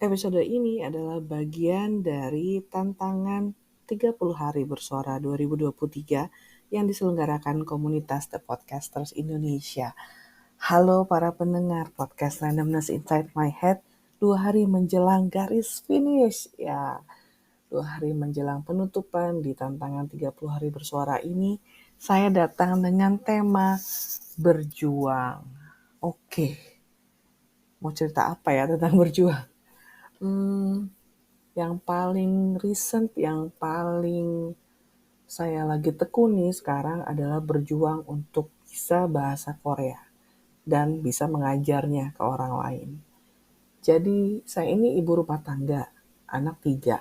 Episode ini adalah bagian dari tantangan 30 hari bersuara 2023 yang diselenggarakan komunitas The Podcasters Indonesia. Halo para pendengar podcast Randomness Inside My Head, 2 hari menjelang garis finish. Ya, 2 hari menjelang penutupan di tantangan 30 hari bersuara ini, saya datang dengan tema berjuang. Oke, mau cerita apa ya tentang berjuang? Yang paling recent, yang paling saya lagi tekuni sekarang adalah berjuang untuk bisa bahasa Korea dan bisa mengajarnya ke orang lain. Jadi saya ini ibu rumah tangga, anak 3.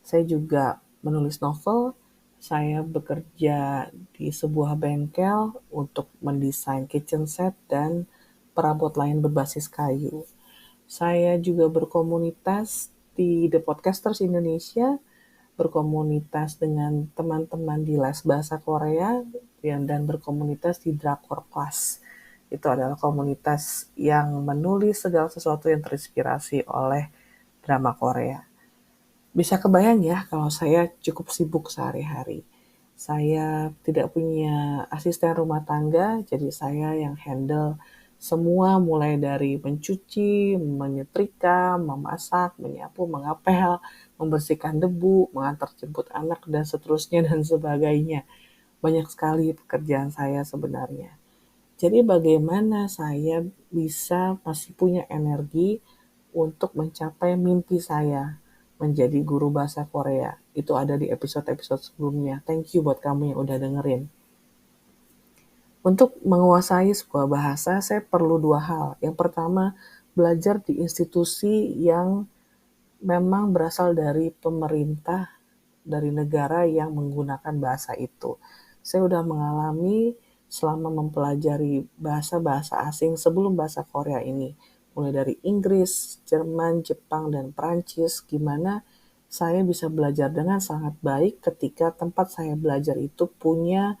Saya juga menulis novel, saya bekerja di sebuah bengkel untuk mendesain kitchen set dan perabot lain berbasis kayu. Saya juga berkomunitas di The Podcasters Indonesia, berkomunitas dengan teman-teman di les bahasa Korea, dan berkomunitas di Drakor Class. Itu adalah komunitas yang menulis segala sesuatu yang terinspirasi oleh drama Korea. Bisa kebayang ya kalau saya cukup sibuk sehari-hari. Saya tidak punya asisten rumah tangga, jadi saya yang handle semua mulai dari mencuci, menyetrika, memasak, menyapu, mengapel, membersihkan debu, mengantar jemput anak, dan seterusnya dan sebagainya. Banyak sekali pekerjaan saya sebenarnya. Jadi bagaimana saya bisa masih punya energi untuk mencapai mimpi saya menjadi guru bahasa Korea. Itu ada di episode-episode sebelumnya. Thank you buat kamu yang udah dengerin. Untuk menguasai sebuah bahasa, saya perlu 2 hal. Yang pertama, belajar di institusi yang memang berasal dari pemerintah, dari negara yang menggunakan bahasa itu. Saya udah mengalami selama mempelajari bahasa-bahasa asing sebelum bahasa Korea ini. Mulai dari Inggris, Jerman, Jepang, dan Prancis, gimana saya bisa belajar dengan sangat baik ketika tempat saya belajar itu punya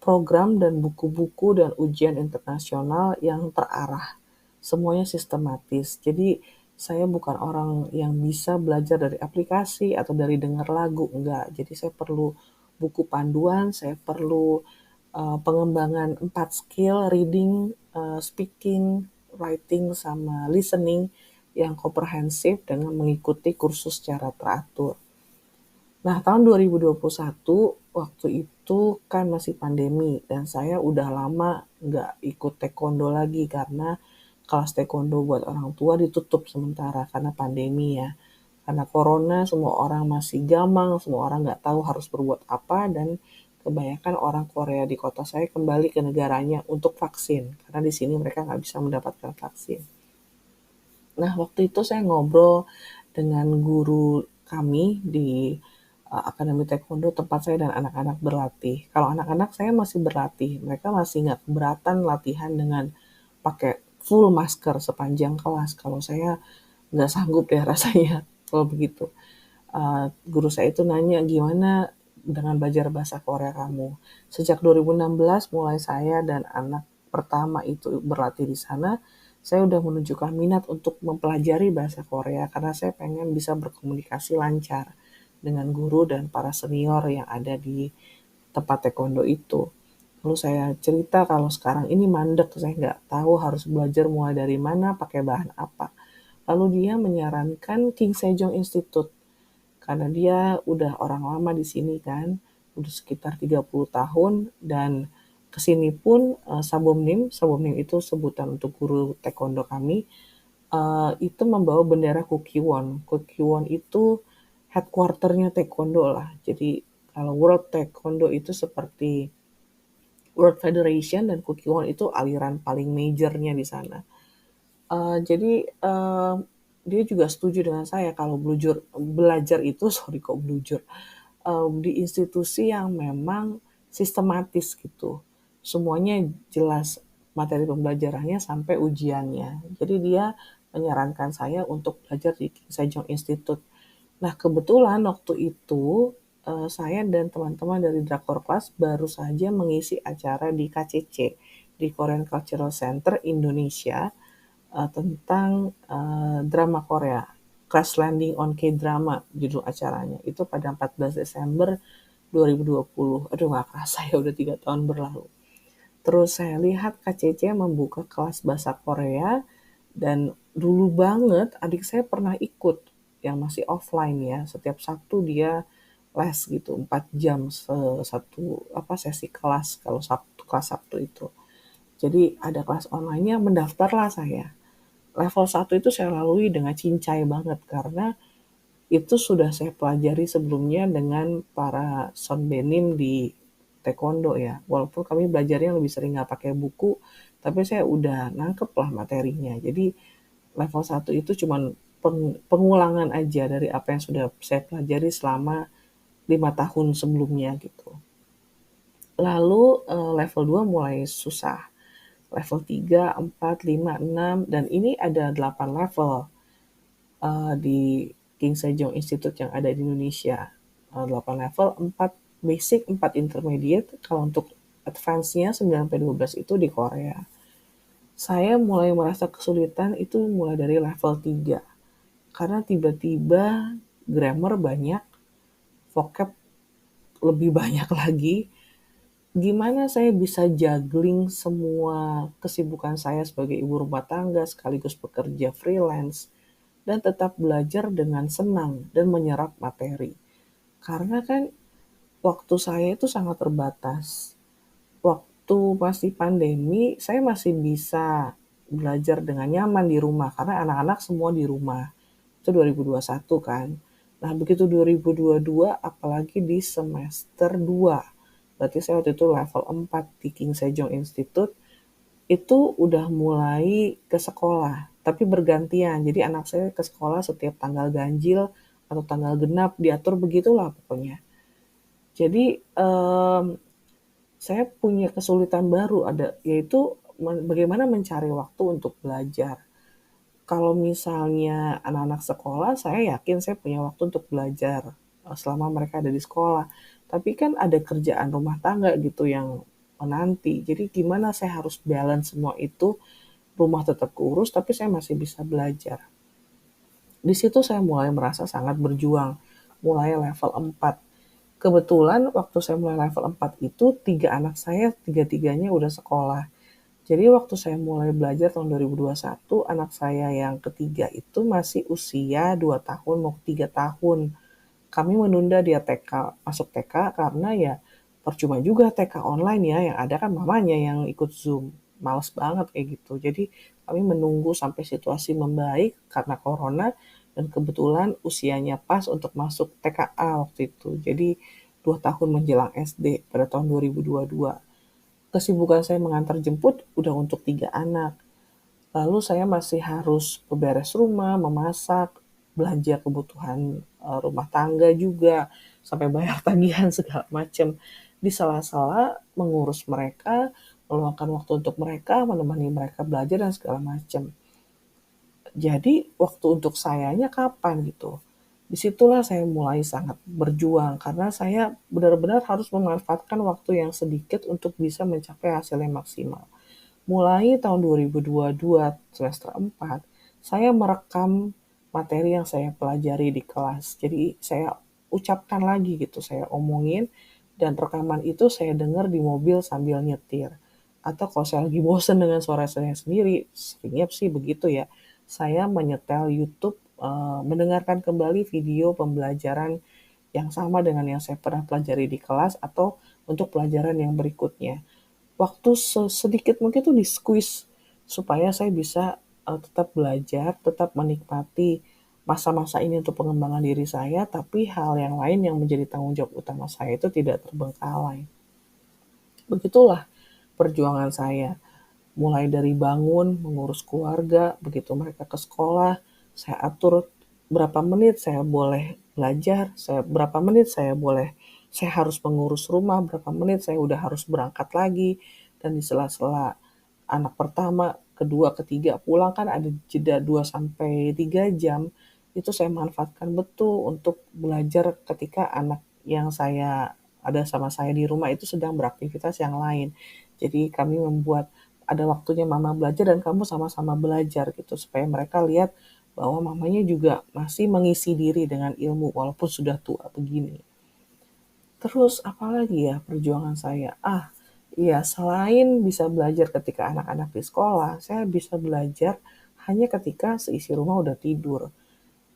program dan buku-buku dan ujian internasional yang terarah. Semuanya sistematis. Jadi saya bukan orang yang bisa belajar dari aplikasi atau dari dengar lagu, enggak. Jadi saya perlu buku panduan, saya perlu pengembangan 4 skill, reading, speaking, writing, sama listening yang komprehensif dengan mengikuti kursus secara teratur. Nah, tahun 2021 waktu itu kan masih pandemi dan saya udah lama nggak ikut taekwondo lagi karena kelas taekwondo buat orang tua ditutup sementara karena pandemi ya. Karena corona semua orang masih gamang, semua orang nggak tahu harus berbuat apa dan kebanyakan orang Korea di kota saya kembali ke negaranya untuk vaksin karena di sini mereka nggak bisa mendapatkan vaksin. Nah, waktu itu saya ngobrol dengan guru kami di Akademi Taekwondo tempat saya dan anak-anak berlatih. Kalau anak-anak saya masih berlatih, mereka masih nggak keberatan latihan dengan pakai full masker sepanjang kelas. Kalau saya nggak sanggup deh rasanya kalau begitu. Guru saya itu nanya, gimana dengan belajar bahasa Korea kamu? Sejak 2016 mulai saya dan anak pertama itu berlatih di sana, saya udah menunjukkan minat untuk mempelajari bahasa Korea karena saya pengen bisa berkomunikasi lancar dengan guru dan para senior yang ada di tempat taekwondo itu. Lalu saya cerita kalau sekarang ini mandek, saya nggak tahu harus belajar mulai dari mana, pakai bahan apa. Lalu dia menyarankan King Sejong Institute karena dia udah orang lama di sini kan, udah sekitar 30 tahun dan kesini pun Sabomnim itu sebutan untuk guru taekwondo kami, itu membawa bendera Kukiwon. Kukiwon itu headquarter-nya taekwondo lah. Jadi kalau World Taekwondo itu seperti World Federation dan Kukiwon itu aliran paling majornya di sana. Jadi dia juga setuju dengan saya kalau belajar itu sorry kok blujur, di institusi yang memang sistematis gitu. Semuanya jelas materi pembelajarannya sampai ujiannya. Jadi dia menyarankan saya untuk belajar di King Sejong Institute. Nah, kebetulan waktu itu saya dan teman-teman dari Drakor Class baru saja mengisi acara di KCC, di Korean Cultural Center Indonesia, tentang drama Korea. Crash Landing on K-Drama judul acaranya. Itu pada 14 Desember 2020. Aduh nggak kerasa ya udah 3 tahun berlalu. Terus saya lihat KCC membuka kelas bahasa Korea dan dulu banget adik saya pernah ikut yang masih offline ya. Setiap Sabtu dia les gitu 4 jam satu sesi kelas kalau kelas Sabtu itu. Jadi ada kelas online-nya, mendaftarlah saya. Level 1 itu saya lalui dengan cincai banget karena itu sudah saya pelajari sebelumnya dengan para sonbenim di taekwondo ya. Walaupun kami belajarnya lebih sering nggak pakai buku, tapi saya udah nangkep lah materinya. Jadi level 1 itu cuman pengulangan aja dari apa yang sudah saya pelajari selama 5 tahun sebelumnya gitu. Lalu level 2 mulai susah. Level 3, 4, 5, 6, dan ini ada 8 level di King Sejong Institute yang ada di Indonesia. 8 level, 4 basic, 4 intermediate. Kalau untuk advance-nya 9-12 itu di Korea. Saya mulai merasa kesulitan itu mulai dari level 3. Karena tiba-tiba grammar banyak, vocab lebih banyak lagi. Gimana saya bisa juggling semua kesibukan saya sebagai ibu rumah tangga sekaligus bekerja freelance dan tetap belajar dengan senang dan menyerap materi. Karena kan waktu saya itu sangat terbatas. Waktu masih pandemi, saya masih bisa belajar dengan nyaman di rumah karena anak-anak semua di rumah. Itu 2021 kan. Nah, begitu 2022 apalagi di semester 2. Berarti saya waktu itu level 4 di King Sejong Institute. Itu udah mulai ke sekolah, tapi bergantian. Jadi anak saya ke sekolah setiap tanggal ganjil atau tanggal genap, diatur begitulah pokoknya. Jadi saya punya kesulitan baru yaitu bagaimana mencari waktu untuk belajar. Kalau misalnya anak-anak sekolah, saya yakin saya punya waktu untuk belajar selama mereka ada di sekolah. Tapi kan ada kerjaan rumah tangga gitu yang menanti. Jadi gimana saya harus balance semua itu, rumah tetap keurus, tapi saya masih bisa belajar. Di situ saya mulai merasa sangat berjuang, mulai level 4. Kebetulan waktu saya mulai level 4 itu, 3 anak saya, tiga-tiganya udah sekolah. Jadi waktu saya mulai belajar tahun 2021, anak saya yang ketiga itu masih usia 2 tahun mau 3 tahun. Kami menunda dia masuk TK karena ya percuma juga TK online ya, yang ada kan mamanya yang ikut Zoom. Males banget kayak gitu. Jadi kami menunggu sampai situasi membaik karena corona dan kebetulan usianya pas untuk masuk TKA waktu itu. Jadi 2 tahun menjelang SD pada tahun 2022. Kesibukan saya mengantar jemput udah untuk 3 anak. Lalu saya masih harus beberes rumah, memasak, belanja kebutuhan rumah tangga juga, sampai bayar tagihan segala macam. Di sela-sela mengurus mereka, meluangkan waktu untuk mereka, menemani mereka belajar dan segala macam. Jadi waktu untuk sayanya kapan gitu? Disitulah saya mulai sangat berjuang karena saya benar-benar harus memanfaatkan waktu yang sedikit untuk bisa mencapai hasil yang maksimal. Mulai tahun 2022 semester 4, saya merekam materi yang saya pelajari di kelas. Jadi saya ucapkan lagi gitu, saya omongin dan rekaman itu saya dengar di mobil sambil nyetir. Atau kalau saya lagi bosen dengan suara saya sendiri, seringnya sih begitu ya, saya menyetel YouTube, mendengarkan kembali video pembelajaran yang sama dengan yang saya pernah pelajari di kelas atau untuk pelajaran yang berikutnya. Waktu sedikit mungkin tuh di-squeeze supaya saya bisa tetap belajar, tetap menikmati masa-masa ini untuk pengembangan diri saya, tapi hal yang lain yang menjadi tanggung jawab utama saya itu tidak terbengkalai. Begitulah perjuangan saya. Mulai dari bangun, mengurus keluarga, begitu mereka ke sekolah, saya atur berapa menit saya boleh belajar, berapa menit saya harus mengurus rumah, berapa menit saya udah harus berangkat lagi, dan di sela-sela anak pertama, kedua, ketiga pulang kan ada jeda 2-3 jam, itu saya manfaatkan betul untuk belajar ketika anak yang ada sama saya di rumah itu sedang beraktivitas yang lain. Jadi kami membuat ada waktunya mama belajar dan kamu sama-sama belajar gitu supaya mereka lihat bahwa mamanya juga masih mengisi diri dengan ilmu walaupun sudah tua begini. Terus apalagi ya perjuangan saya? Iya, selain bisa belajar ketika anak-anak di sekolah, saya bisa belajar hanya ketika seisi rumah udah tidur.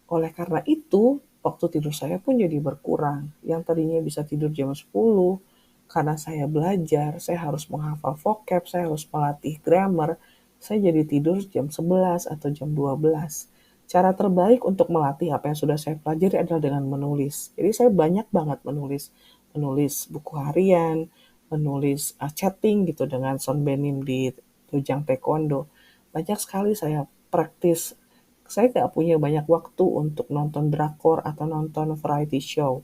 Oleh karena itu, waktu tidur saya pun jadi berkurang. Yang tadinya bisa tidur jam 10, karena saya belajar, saya harus menghafal vocab, saya harus melatih grammar, saya jadi tidur jam 11 atau jam 12. Cara terbaik untuk melatih apa yang sudah saya pelajari adalah dengan menulis. Jadi saya banyak banget menulis. Menulis buku harian, menulis chatting gitu dengan Son Benim di Dojang Taekwondo. Banyak sekali saya praktis. Saya nggak punya banyak waktu untuk nonton drakor atau nonton variety show.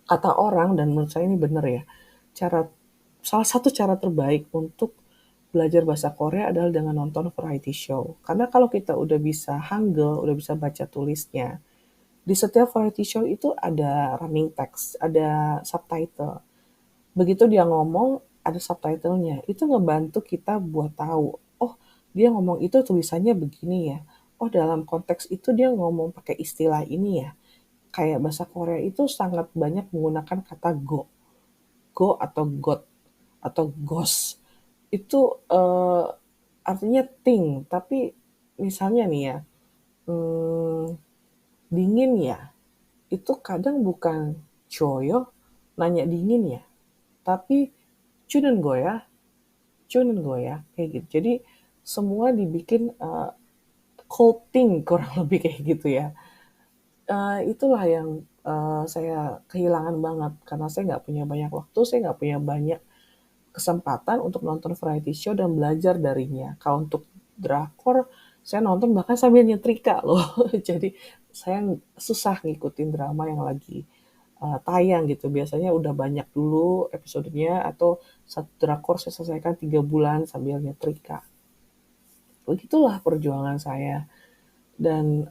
Kata orang, dan menurut saya ini benar ya, cara salah satu cara terbaik untuk belajar bahasa Korea adalah dengan nonton variety show. Karena kalau kita udah bisa Hangul, udah bisa baca tulisnya, di setiap variety show itu ada running text, ada subtitle. Begitu dia ngomong, ada subtitlenya. Itu ngebantu kita buat tahu, oh dia ngomong itu tulisannya begini ya. Oh dalam konteks itu dia ngomong pakai istilah ini ya. Kayak bahasa Korea itu sangat banyak menggunakan kata go atau got atau gos. Itu artinya ting, tapi misalnya nih ya, dingin ya, itu kadang bukan choyo, nanya dingin ya, tapi chunen go ya, chunen go ya, kayak gitu. Jadi semua dibikin cold thing kurang lebih kayak gitu ya. Itulah yang saya kehilangan banget karena saya nggak punya banyak waktu, saya nggak punya banyak kesempatan untuk nonton variety show dan belajar darinya. Kalau untuk drakor, saya nonton bahkan sambil nyetrika loh. Jadi saya susah ngikutin drama yang lagi tayang gitu. Biasanya udah banyak dulu episodenya atau satu drakor saya selesaikan 3 bulan sambil nyetrika. Begitulah perjuangan saya. Dan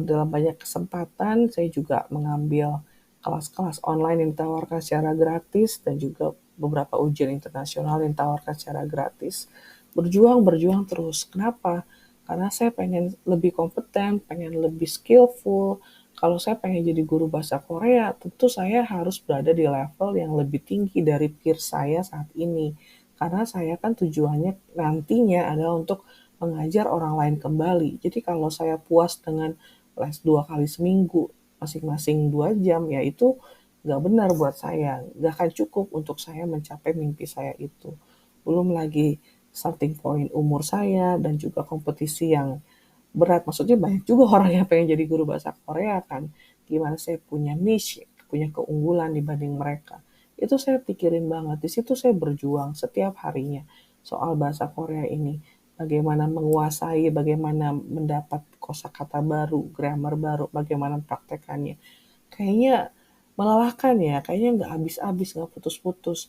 dalam banyak kesempatan saya juga mengambil kelas-kelas online yang ditawarkan secara gratis dan juga beberapa ujian internasional yang ditawarkan secara gratis. Berjuang terus. Kenapa? Karena saya pengen lebih kompeten, pengen lebih skillful. Kalau saya pengen jadi guru bahasa Korea, tentu saya harus berada di level yang lebih tinggi dari peer saya saat ini. Karena saya kan tujuannya nantinya adalah untuk mengajar orang lain kembali. Jadi kalau saya puas dengan les 2 kali seminggu, masing-masing 2 jam, ya itu nggak benar buat saya. Nggak akan cukup untuk saya mencapai mimpi saya itu. Belum lagi starting point umur saya dan juga kompetisi yang berat. Maksudnya banyak juga orang yang pengen jadi guru bahasa Korea kan. Gimana saya punya niche, punya keunggulan dibanding mereka. Itu saya pikirin banget. Di situ saya berjuang setiap harinya soal bahasa Korea ini. Bagaimana menguasai, bagaimana mendapat kosakata baru, grammar baru, bagaimana praktekannya. Kayaknya melelahkan ya, kayaknya nggak habis-habis, nggak putus-putus.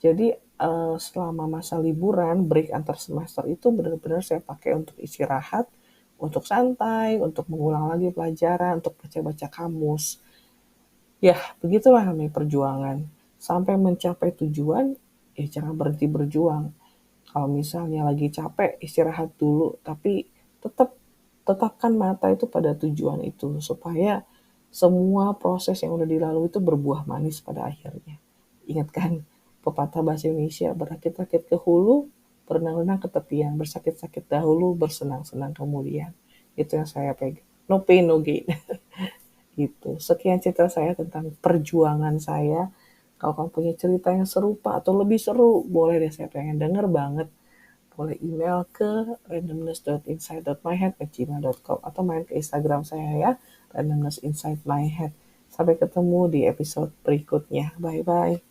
Jadi selama masa liburan, break antar semester itu benar-benar saya pakai untuk istirahat, untuk santai, untuk mengulang lagi pelajaran, untuk baca-baca kamus. Ya, begitulah namanya perjuangan. Sampai mencapai tujuan, ya jangan berhenti berjuang. Kalau misalnya lagi capek, istirahat dulu, tapi tetap tetapkan mata itu pada tujuan itu supaya semua proses yang udah dilalui itu berbuah manis pada akhirnya. Ingat kan pepatah bahasa Indonesia, berakit-rakit ke hulu, berenang-renang ke tepian, bersakit-sakit dahulu, bersenang-senang kemudian. Itu yang saya pegang. No pain, no gain. Gitu. Sekian cerita saya tentang perjuangan saya. Kalau kamu punya cerita yang serupa atau lebih seru, boleh deh, saya pengen denger banget. Boleh email ke randomness.insight.myhead@gmail.com atau main ke Instagram saya ya, randomnessinsightmyhead. Sampai ketemu di episode berikutnya. Bye-bye.